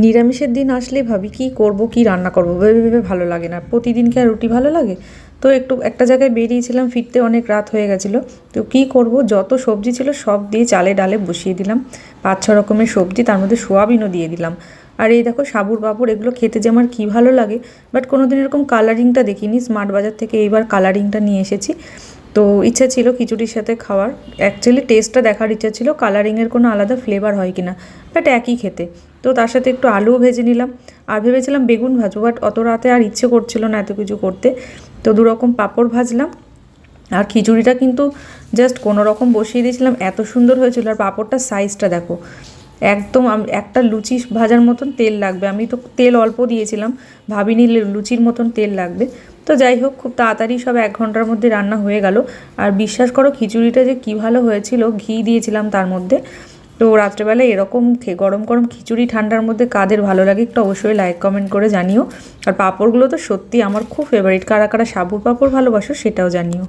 নিরামিষের দিন আসলে ভাবি কি করব কি রান্না করব ভেবে ভেবে ভালো লাগে না। প্রতিদিন কি আর রুটি ভালো লাগে? তো একটু একটা জায়গায় বেরিয়েছিলাম, ফিরতে অনেক রাত হয়ে গেছিলো। তো কি করব, যত সবজি ছিল সব দিয়ে চালে ডালে বসিয়ে দিলাম। 5-6 রকমের সবজি, তার মধ্যে সোয়াবিনও দিয়ে দিলাম। আর এই দেখো সাবুর পাঁপড়, এগুলো খেতে যে আমার কী ভালো লাগে। বাট কোনোদিন এরকম কালারিংটা দেখিনি। স্মার্ট বাজার থেকে এইবার কালারিংটা নিয়ে এসেছি। তো ইচ্ছা ছিল খিচুড়ির সাথে খাওয়ার, অ্যাকচুয়ালি টেস্টটা দেখার ইচ্ছা ছিল কালারিংয়ের কোনো আলাদা ফ্লেভার হয় কি না, বাট একই খেতে। তো তার সাথে একটু আলুও ভেজে নিলাম। আর ভেবেছিলাম বেগুন ভাজবো, বাট অত রাতে আর ইচ্ছে করছিল না এত কিছু করতে। তো 2 রকম পাঁপড় ভাজলাম। আর খিচুড়িটা কিন্তু জাস্ট কোনো রকম বসিয়ে দিয়েছিলাম, এত সুন্দর হয়েছিল। আর পাঁপড়টার সাইজটা দেখো, একদম একটা লুচি ভাজার মতন তেল লাগবে। আমি তো তেল অল্প দিয়েছিলাম, ভাবিনি লুচির মতন তেল লাগবে। তো যাই হোক, খুব তাড়াতাড়ি সব 1 ঘন্টার মধ্যে রান্না হয়ে গেল। আর বিশ্বাস করো খিচুড়িটা যে কী ভালো হয়েছিল, ঘি দিয়েছিলাম তার মধ্যে। তো রাত্রেবেলা এরকম গরম গরম খিচুড়ি ঠান্ডার মধ্যে কাদের ভালো লাগে একটু অবশ্যই লাইক কমেন্ট করে জানিও। আর পাঁপড়গুলো তো সত্যি আমার খুব ফেভারিট। কারা কারা সাবুর পাঁপড় ভালোবাসো সেটাও জানিও।